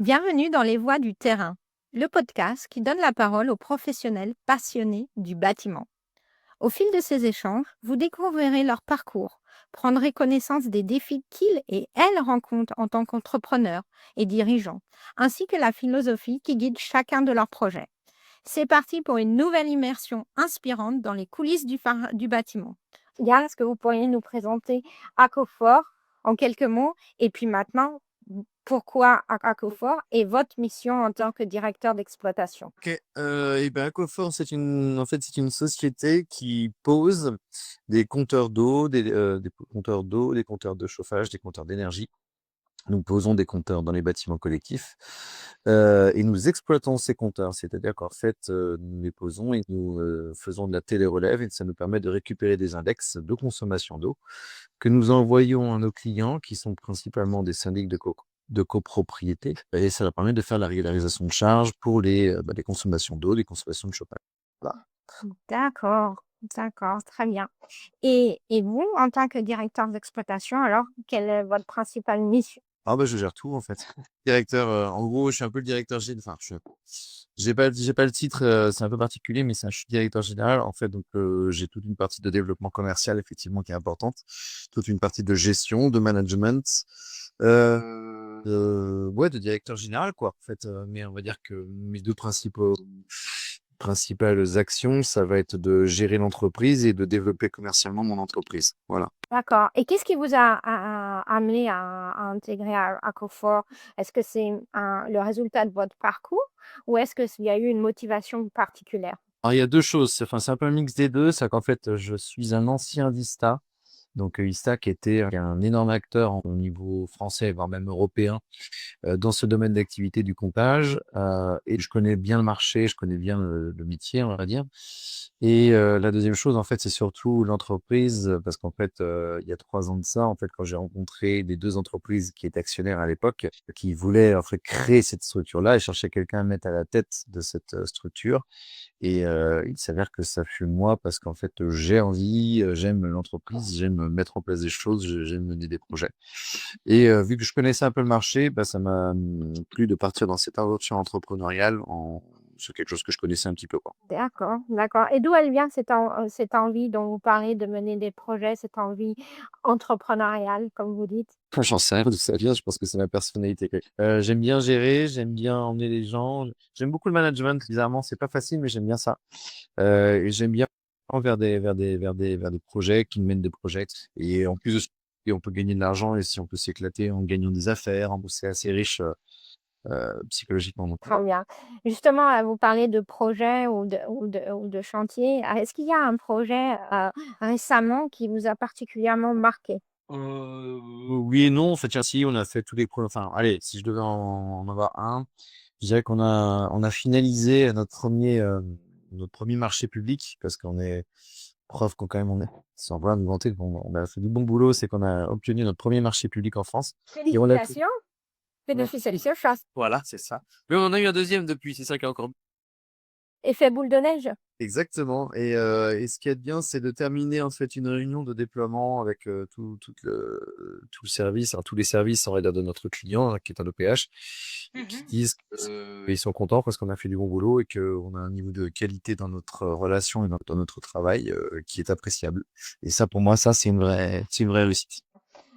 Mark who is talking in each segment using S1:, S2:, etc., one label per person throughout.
S1: Bienvenue dans Les Voix du terrain, le podcast qui donne la parole aux professionnels passionnés du bâtiment. Au fil de ces échanges, vous découvrirez leur parcours, prendrez connaissance des défis qu'ils et elles rencontrent en tant qu'entrepreneurs et dirigeants, ainsi que la philosophie qui guide chacun de leurs projets. C'est parti pour une nouvelle immersion inspirante dans les coulisses du bâtiment. Yann, est-ce que vous pourriez nous présenter Acofor en quelques mots? Et puis maintenant, pourquoi Acofor et votre mission en tant que directeur d'exploitation?
S2: OK, et ben, Aquaphor, c'est une société qui pose des compteurs d'eau, des compteurs d'eau, des compteurs de chauffage, des compteurs d'énergie. Nous posons des compteurs dans les bâtiments collectifs, et nous exploitons ces compteurs. C'est-à-dire qu'en fait, nous les posons et nous, faisons de la télérelève et ça nous permet de récupérer des index de consommation d'eau que nous envoyons à nos clients qui sont principalement des syndics de copropriété et ça leur permet de faire la régularisation de charges pour les consommations d'eau, les consommations de chauffage. Voilà.
S1: D'accord, d'accord, très bien. Et vous, en tant que directeur d'exploitation, alors, quelle est votre principale mission?
S2: Ah bah, je gère tout en fait. Directeur, en gros, je suis un peu le directeur gén enfin, j'ai pas le titre, c'est un peu particulier, mais je suis directeur général en fait, donc j'ai toute une partie de développement commercial effectivement qui est importante, toute une partie de gestion, de management, ouais, de directeur général quoi, en fait, mais on va dire que mes 2 principales actions, ça va être de gérer l'entreprise et de développer commercialement mon entreprise. Voilà.
S1: D'accord. Et qu'est-ce qui vous a amené à intégrer Acofor? Est-ce que c'est le résultat de votre parcours ou est-ce qu'il y a eu une motivation particulière?
S2: Alors il y a 2 choses, c'est un peu un mix des 2. C'est qu'en fait, je suis un ancien Vista. Donc, Ista qui était un énorme acteur au niveau français, voire même européen, dans ce domaine d'activité du comptage, et je connais bien le marché, je connais bien le métier, on va dire. Et la deuxième chose, en fait, c'est surtout l'entreprise, parce qu'en fait, il y a 3 ans de ça, en fait, quand j'ai rencontré les 2 entreprises qui étaient actionnaires à l'époque, qui voulaient, en fait, créer cette structure-là et cherchaient quelqu'un à mettre à la tête de cette, structure. Et il s'avère que ça fut moi parce qu'en fait, j'ai envie, j'aime l'entreprise, j'aime mettre en place des choses, j'aime mener des projets. Et vu que je connaissais un peu le marché, bah, ça m'a, plu de partir dans cette aventure entrepreneuriale sur quelque chose que je connaissais un petit peu, quoi.
S1: D'accord, d'accord. Et d'où elle vient cette envie dont vous parlez de mener des projets, cette envie entrepreneuriale, comme vous dites?
S2: J'en sais rien d'où ça vient, je pense que c'est ma personnalité. J'aime bien gérer, j'aime bien emmener les gens, j'aime beaucoup le management, bizarrement, c'est pas facile, mais j'aime bien ça. Et j'aime bien vers des projets qui mènent des projets et en plus de ça, et on peut gagner de l'argent et si on peut s'éclater en gagnant des affaires, en c'est assez riche, psychologiquement donc
S1: Très bien. Justement, vous parlez de projets ou de chantier. Est-ce qu'il y a un projet, récemment qui vous a particulièrement marqué?
S2: oui et non, en fait, tiens, si on a fait tous les pro enfin, allez, si je devais en avoir un, je dirais qu'on a finalisé notre premier marché public parce qu'on est preuve qu'on quand même on est sans vouloir nous vanter qu'on a fait du bon boulot, c'est qu'on a obtenu notre premier marché public en France et on l'a fait.
S1: Félicitations, félicitations.
S2: Voilà, c'est ça. Mais on en a eu un deuxième depuis, c'est ça qui est encore
S1: Effet boule de neige?
S2: exactement et ce qui est bien, c'est de terminer, en fait, une réunion de déploiement avec, tout le service, enfin, tous les services, on va dire, de notre client, hein, qui est un OPH et qui
S1: Mmh.
S2: disent qu'ils sont contents parce qu'on a fait du bon boulot et qu'on a un niveau de qualité dans notre relation et dans notre travail, qui est appréciable et ça, pour moi, ça, c'est une vraie réussite.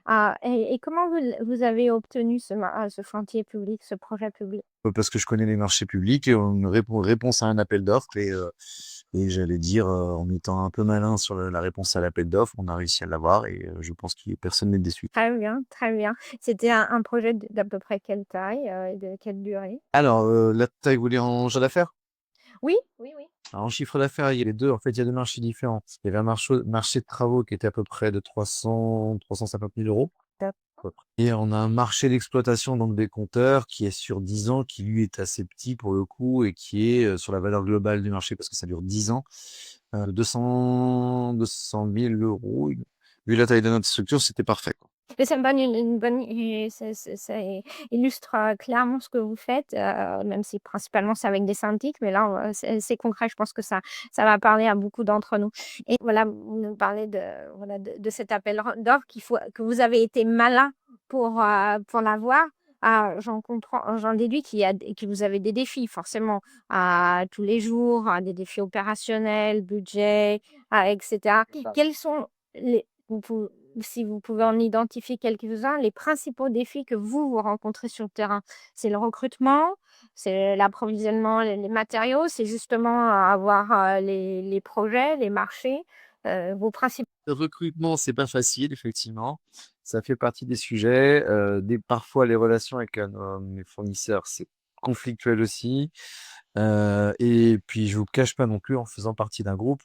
S1: Ah et comment vous avez obtenu ce chantier public, ce projet public?
S2: Parce que je connais les marchés publics et une réponse à un appel d'offres et j'allais dire, en étant un peu malin sur la réponse à l'appel d'offres, on a réussi à l'avoir et je pense qu'il personne n'est déçu.
S1: Très bien, très bien. C'était un projet d'à peu près quelle taille, et de quelle durée?
S2: Alors, la taille, vous voulez en chiffre d'affaires?
S1: Oui, oui, oui.
S2: Alors en chiffre d'affaires, il y a les 2. En fait, il y a 2 marchés différents. Il y avait un marché de travaux qui était à peu près de 350 000 €. À peu près. Et on a un marché d'exploitation, donc des compteurs, qui est sur 10 ans, qui lui est assez petit pour le coup et qui est, sur la valeur globale du marché, parce que ça dure 10 ans, 200 000 €. Vu la taille de notre structure, c'était parfait, quoi.
S1: Mais c'est une bonne et ça illustre, clairement ce que vous faites, même si principalement c'est avec des syndics, mais là, c'est concret. Je pense que ça va parler à beaucoup d'entre nous et voilà, vous nous parlez de cet appel d'offres que vous avez été malin pour l'avoir. Ah, j'en comprends, j'en déduis que vous avez des défis forcément, tous les jours, des défis opérationnels, budget, et cetera. Quels sont les vous pou si vous pouvez en identifier quelques-uns, les principaux défis que vous rencontrez sur le terrain? C'est le recrutement? C'est l'approvisionnement, les matériaux? C'est justement avoir, les projets, les marchés? Vos principaux.
S2: Le recrutement, c'est pas facile, effectivement. Ça fait partie des sujets. Parfois, les relations avec mes fournisseurs, c'est conflictuel aussi. Et puis, je vous cache pas non plus, en faisant partie d'un groupe,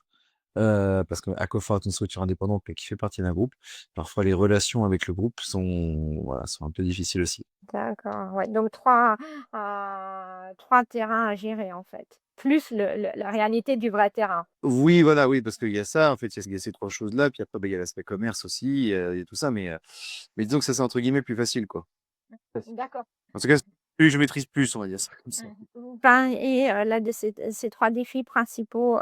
S2: parce que Accofort est une structure indépendante, mais qui fait partie d'un groupe. Parfois, les relations avec le groupe sont un peu difficiles aussi.
S1: D'accord, ouais, donc 3 terrains à gérer, en fait, plus la réalité du vrai terrain.
S2: Oui, voilà, oui, parce qu'il y a ça, en fait, il y a ces 3 choses-là, puis après, il y a l'aspect commerce aussi, il y a tout ça, mais disons que ça, c'est entre guillemets «plus facile», quoi.
S1: D'accord.
S2: En tout cas, plus je maîtrise plus, on va dire ça comme ça.
S1: Ben et là, de ces 3 défis principaux,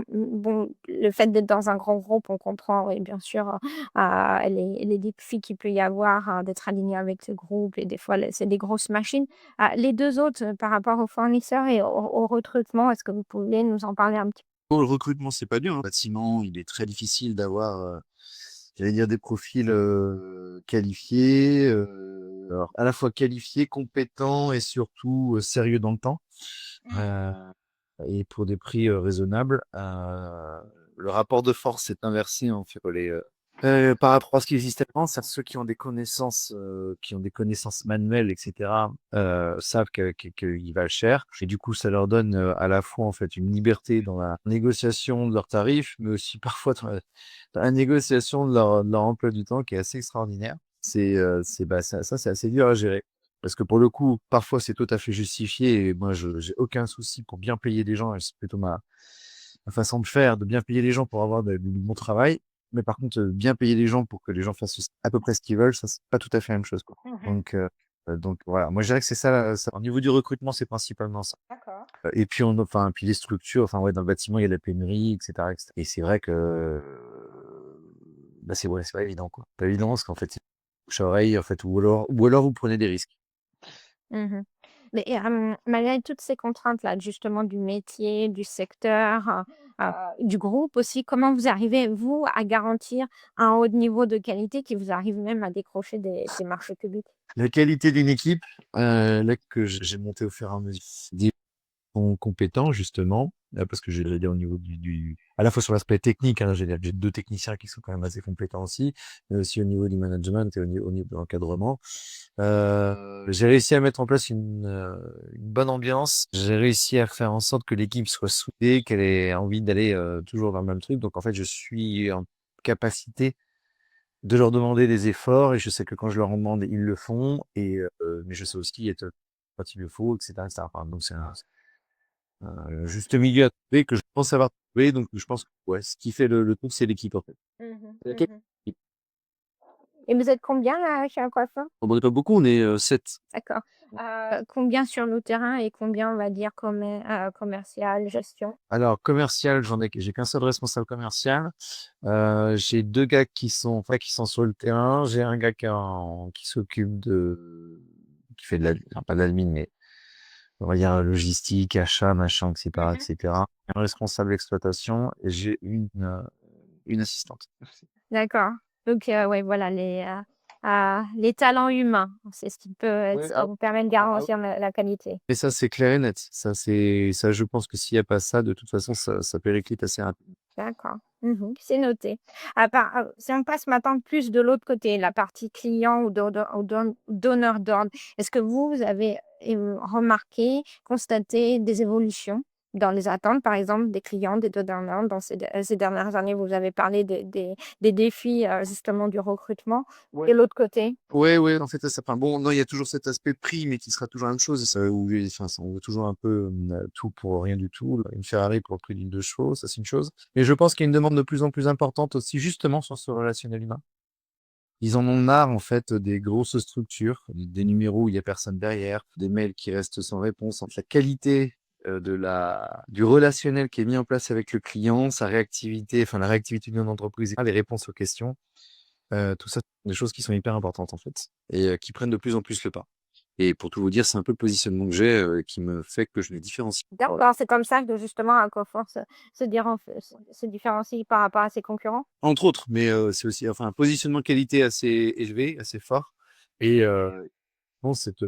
S1: bon, le fait d'être dans un grand groupe, on comprend, oui, bien sûr, les défis qu'il peut y avoir, d'être aligné avec ce groupe et des fois, c'est des grosses machines. Les 2 autres, par rapport aux fournisseurs et au recrutement, est-ce que vous pouvez nous en parler un petit.
S2: Pour le recrutement, c'est pas dur, hein. Le bâtiment, il est très difficile d'avoir, j'allais dire des profils, qualifiés, alors à la fois qualifiés, compétents et surtout, sérieux dans le temps, heu et pour des prix, raisonnables. Le rapport de force est inversé, en fait, par rapport à ce qui existait avant. C'est ceux qui ont des connaissances manuelles et cetera, savent qu'ils valent cher et du coup, ça leur donne, à la fois, en fait, une liberté dans la négociation de leurs tarifs, mais aussi parfois dans la négociation de leur emploi du temps qui est assez extraordinaire. Bah, ça, c'est assez dur à gérer. Parce que pour le coup, parfois, c'est tout à fait justifié et moi, je j'ai aucun souci pour bien payer les gens et c'est plutôt ma façon de faire, de bien payer les gens pour avoir du bon travail. Mais par contre, bien payer les gens pour que les gens fassent à peu près ce qu'ils veulent, ça, c'est pas tout à fait la même chose, quoi.
S1: Mmh.
S2: Donc voilà, moi je dirais que c'est ça. Au niveau du recrutement, c'est principalement ça.
S1: D'accord.
S2: Et puis puis les structures, enfin ouais, dans le bâtiment, il y a de la pénurie, etc., etc. Et c'est vrai que bah c'est pas évident, quoi. Pas évident parce qu'en fait, c'est bouche à oreille, en fait, ou alors vous prenez des risques.
S1: Mmh. Mais malgré toutes ces contraintes-là, justement du métier, du secteur, du groupe aussi, comment vous arrivez, vous, à garantir un haut niveau de qualité qui vous arrive même à décrocher des marchés publics?
S2: La qualité d'une équipe, là que j'ai montée au fur et à mesure, sont compétents justement, parce que j'allais dire au niveau du à la fois sur l'aspect technique, hein, j'ai 2 techniciens qui sont quand même assez compétents aussi, mais aussi au niveau du management et au niveau de l'encadrement. J'ai réussi à mettre en place une bonne ambiance. J'ai réussi à faire en sorte que l'équipe soit soudée, qu'elle ait envie d'aller, toujours vers le même truc. Donc en fait, je suis en capacité de leur demander des efforts et je sais que quand je leur en demande, ils le font mais je sais aussi être quand il le faut et cetera et cetera. Enfin, donc c'est un juste milieu à trouver que je pense avoir trouvé, donc je pense que ouais, ce qui fait le truc, c'est l'équipe, en fait.
S1: Mmh.
S2: C'est l'équipe.
S1: Mmh. Et vous êtes combien là, chez un coiffeur?
S2: On n'est pas beaucoup, on est, 7.
S1: D'accord. Combien sur le terrain et combien, on va dire, commercial, gestion?
S2: Alors commercial, j'ai qu'un seul responsable commercial. J'ai 2 gars qui sont sur le terrain. J'ai un gars qui s'occupe qui fait enfin pas de l'admin, mais on va dire logistique, achat, machin, et cetera, et
S1: Mmh.
S2: cetera. Un responsable exploitation et j'ai une assistante.
S1: D'accord. Donc, ouais, voilà, les talents humains, c'est ce qui peut
S2: Ouais,
S1: vous permet de
S2: ah
S1: garantir la qualité.
S2: et ça, c'est clair et net. Ça, je pense que s'il y a pas ça, de toute façon, ça périclite assez rapidement.
S1: D'accord. Mmh, c'est noté. Si on passe maintenant plus de l'autre côté, la partie client ou donneur d'ordre, est-ce que vous avez, remarqué, constaté des évolutions dans les attentes, par exemple, des clients, des donneurs d'ordre dans ces dernières années? Vous avez parlé des défis, justement du recrutement
S2: Ouais.
S1: et l'autre côté?
S2: Ouais, ouais, en fait, ça enfin bon, non, il y a toujours cet aspect prix, mais qui sera toujours la même chose. Où, enfin, on veut toujours un peu tout pour rien du tout. Une Ferrari pour le prix d'une 2 chevaux, ça c'est une chose. Mais je pense qu'il y a une demande de plus en plus importante aussi, justement, sur ce relationnel humain. Ils en ont marre, en fait, des grosses structures, des numéros où il y a personne derrière, des mails qui restent sans réponse. En fait, la qualité du relationnel qui est mis en place avec le client, sa réactivité, enfin la réactivité d'une entreprise, les réponses aux questions. Tout ça, des choses qui sont hyper importantes, en fait et qui prennent de plus en plus le pas et pour tout vous dire, c'est un peu le positionnement que j'ai, qui me fait que je me différencie.
S1: D'accord, c'est comme ça que justement Aquaphor se différencie par rapport à ses concurrents?
S2: Entre autres, mais c'est aussi enfin un positionnement qualité assez élevé, assez fort et bon cette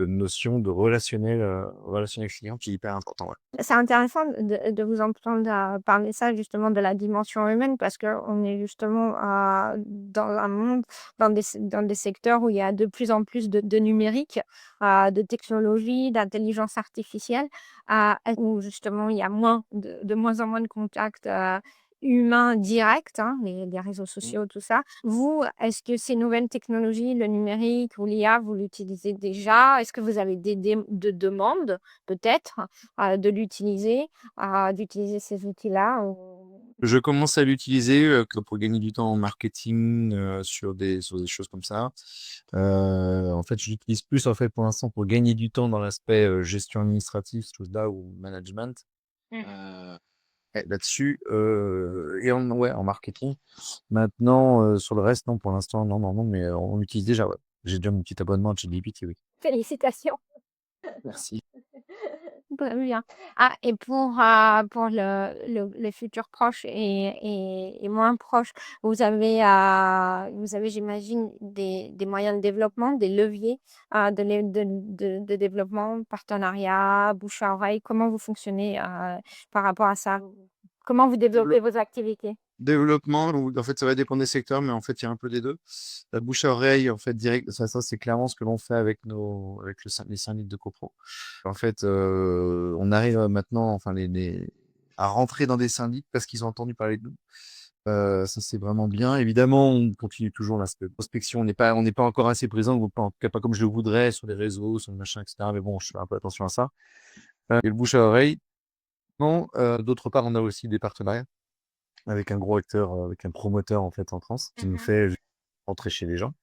S2: notion de relationnel client qui est hyper important, ouais.
S1: C'est intéressant de vous entendre, parler ça justement de la dimension humaine parce qu'on est justement, dans un monde, dans des secteurs où il y a de plus en plus de numérique, de technologie, d'intelligence artificielle, où justement il y a de moins en moins de contacts, humains directs, hein, les réseaux
S2: Mmh.
S1: sociaux, tout ça. Vous, est-ce que ces nouvelles technologies, le numérique ou l'IA, vous l'utilisez déjà? Est-ce que vous avez de demandes peut-être? D'utiliser ces outils-là ou
S2: Je commence à l'utiliser, que pour gagner du temps en marketing, sur des choses comme ça. En fait, je l'utilise plus, en fait, pour l'instant, pour gagner du temps dans l'aspect, gestion administrative, ces choses-là ou management.
S1: Mmh.
S2: Heu et là-dessus, et en marketing. Maintenant, sur le reste, non, pour l'instant, non, non, non, mais on l'utilise déjà, ouais. J'ai déjà mon petit abonnement à ChatGPT, oui.
S1: Félicitations.
S2: Merci.
S1: Très bien. Et pour les futurs proches et moins proches, vous avez j'imagine des moyens de développement, des leviers, de développement, partenariat, bouche à oreille? Comment vous fonctionnez, par rapport à ça? Comment vous développez vos activités?
S2: Développement ou en fait, ça va dépendre des secteurs, mais en fait, il y a un peu des 2. La bouche à oreille, en fait, direct, ça, c'est clairement ce que l'on fait avec les syndics de copro. En fait, on arrive maintenant, enfin, à rentrer dans des syndics parce qu'ils ont entendu parler de nous. Ça, c'est vraiment bien. Évidemment, on continue toujours l'aspect prospection. On n'est pas encore assez présent, ou pas, en tout cas pas comme je le voudrais sur les réseaux, sur le machin, etc. Mais bon, je fais un peu attention à ça. Et le bouche à oreille. Non, d'autre part, on a aussi des partenariats avec un gros acteur, avec un promoteur en fait en France, qui nous
S1: Mmh.
S2: fait rentrer chez les gens,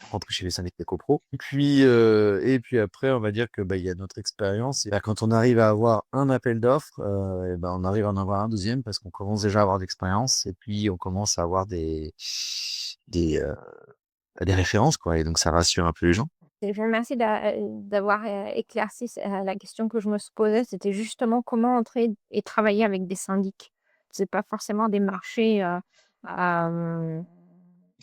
S2: rentrer chez les syndicats copro. Et puis après, on va dire que bah, il y a notre expérience. Et bah, quand on arrive à avoir un appel d'offres, et ben on arrive à en avoir un deuxième parce qu'on commence déjà à avoir d'expérience et puis on commence à avoir des, euh, des références quoi. Et donc ça rassure un peu les gens.
S1: Et je vous remercie d'avoir, éclairci la question que je me posais, c'était justement comment entrer et travailler avec des syndics. C'est pas forcément des marchés, hem,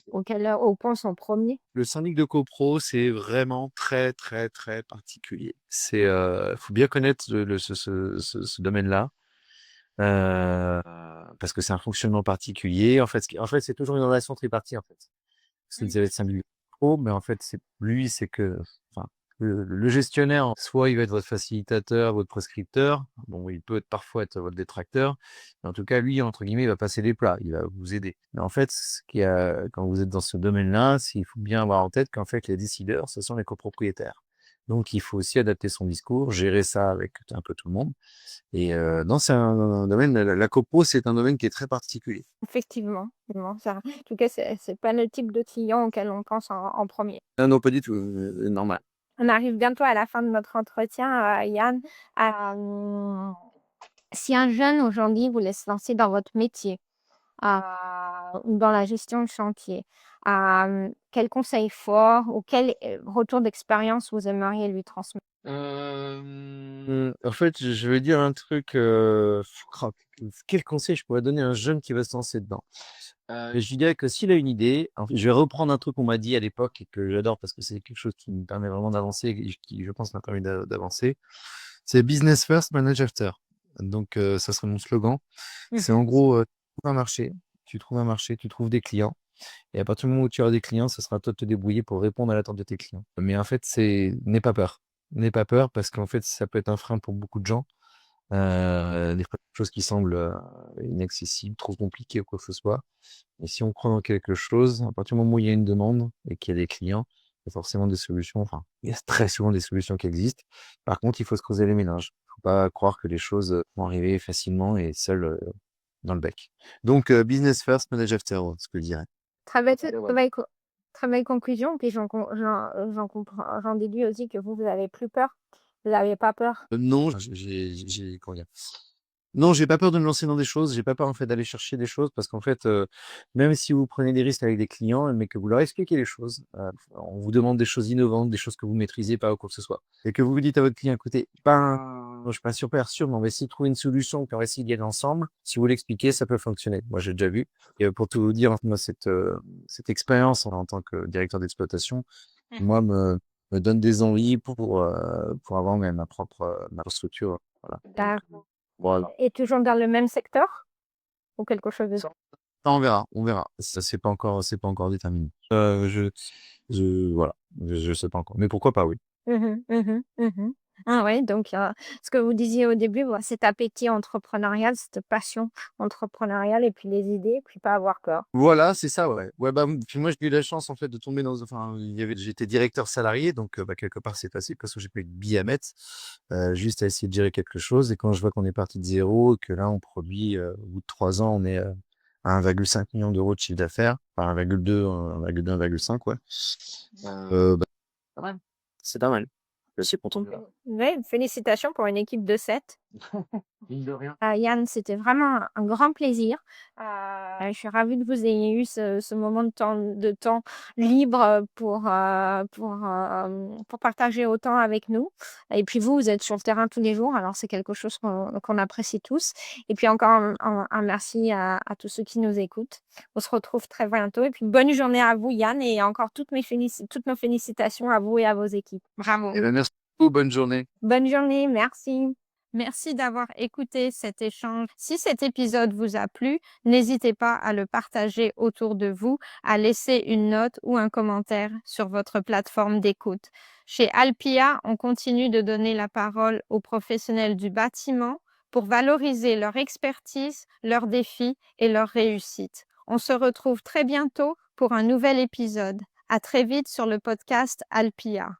S1: auxquels on pense en premier.
S2: Le syndic de copro, c'est vraiment très, très, très particulier. Faut bien connaître ce domaine-là. Heu, Parce que c'est un fonctionnement particulier. En fait, c'est toujours une relation tripartite, en fait. Parce que
S1: Mmh.
S2: vous avez le syndic pro, mais en fait, c'est que enfin, le gestionnaire, soit il va être votre facilitateur, votre prescripteur. Bon, il peut parfois être votre détracteur, mais en tout cas, lui, entre guillemets, il va passer les plats, il va vous aider. Mais en fait, ce qui a quand vous êtes dans ce domaine-là, il faut bien avoir en tête qu'en fait, les décideurs, ce sont les copropriétaires. Donc il faut aussi adapter son discours, gérer ça avec un peu tout le monde. Et non, c'est un domaine, la copro, c'est un domaine qui est très particulier.
S1: Effectivement, ça en tout cas, c'est pas le type de client auquel on pense en 1er.
S2: Ah non, pas du tout, normal.
S1: On arrive bientôt à la fin de notre entretien, Yann. Hem, Si un jeune aujourd'hui voulait se lancer dans votre métier, ou dans la gestion de chantier. Quels conseils forts ou quel, retour d'expérience vous aimeriez lui transmettre?
S2: En fait, je vais dire un truc, oh, quel conseil je pourrais donner à un jeune qui va se lancer dedans? Je lui dirais que s'il a une idée, en fait, je vais reprendre un truc qu'on m'a dit à l'époque et que j'adore parce que c'est quelque chose qui me permet vraiment d'avancer et qui, je pense, m'a permis d'avancer. C'est business first, manage after. Donc, ça serait mon slogan. C'est
S1: Mmh.
S2: en gros, tu trouves un marché, tu trouves des clients et à partir du moment où tu auras des clients, ce sera à toi de te débrouiller pour répondre à l'attente de tes clients. Mais en fait, n'aie pas peur. N'aie pas peur parce qu'en fait, ça peut être un frein pour beaucoup de gens. Des fois, des choses qui semblent, inaccessibles, trop compliquées ou quoi que ce soit. Et si on croit dans quelque chose, à partir du moment où il y a une demande et qu'il y a des clients, il y a forcément des solutions. Enfin, il y a très souvent des solutions qui existent. Par contre, il faut se creuser les méninges. Il ne faut pas croire que les choses vont arriver facilement et seules dans le bec. Donc, business first, manage after, ce que je dirais.
S1: Très belle conclusion, puis j'en comprends j'en déduis aussi que vous avez plus peur. Vous n'avez pas peur?
S2: Non, comment dire? Non, j'ai pas peur de me lancer dans des choses, j'ai pas peur en fait d'aller chercher des choses parce qu'en fait, même si vous prenez des risques avec des clients, mais que vous leur expliquez les choses, on vous demande des choses innovantes, des choses que vous maîtrisez pas ou quoi que ce soit et que vous vous dites à votre client: «Écoutez, je suis pas super sûr, mais on va essayer de trouver une solution, puis on va essayer d'y aller ensemble». Si vous l'expliquez, ça peut fonctionner. Moi, j'ai déjà vu et pour tout vous dire, moi cette expérience en tant que directeur d'exploitation,
S1: Mhm.
S2: moi me donne des envies pour avoir même ma propre structure, voilà.
S1: D'accord.
S2: Voilà.
S1: Et toujours dans le même secteur ou quelque chose d'autre?
S2: Ça, on verra, on verra. Ça, c'est pas encore déterminé. Voilà, je sais pas encore. Mais pourquoi pas, oui.
S1: Mmh mh. Mmh mh. Mmh. Ah ouais, donc ce que vous disiez au début, voilà, cet appétit entrepreneurial, cette passion entrepreneuriale et puis les idées, puis pas avoir peur.
S2: Voilà, c'est ça, ouais. Ouais, bah, puis moi, j'ai eu la chance, en fait, de tomber j'étais directeur salarié, donc bah, quelque part, c'est facile parce que j'ai pas eu de billes à mettre, juste à essayer de gérer quelque chose et quand je vois qu'on est parti de 0 et que là, on produit, au bout de 3 ans, on est, à 1,5 million d'euros de chiffre d'affaires, enfin 1,2, 1,2, 1,5, ouais. Bah, pas mal. C'est pas mal. Je suis content.
S1: Ouais, félicitations pour une équipe de 7.
S2: Mine de rien.
S1: Yann, c'était vraiment un grand plaisir. Je suis ravie que vous ayez eu ce moment de temps libre, pour partager autant avec nous et puis vous êtes sur le terrain tous les jours, alors c'est quelque chose qu'on apprécie tous et puis encore un merci à tous ceux qui nous écoutent. On se retrouve très bientôt et puis bonne journée à vous Yann et encore toutes nos félicitations à vous et à vos équipes. Bravo.
S2: Eh ben, merci beaucoup, bonne journée.
S1: Bonne journée, merci. Merci d'avoir écouté cet échange. Si cet épisode vous a plu, n'hésitez pas à le partager autour de vous, à laisser une note ou un commentaire sur votre plateforme d'écoute. Chez Alpia, on continue de donner la parole aux professionnels du bâtiment pour valoriser leur expertise, leurs défis et leurs réussites. On se retrouve très bientôt pour un nouvel épisode. À très vite sur le podcast Alpia.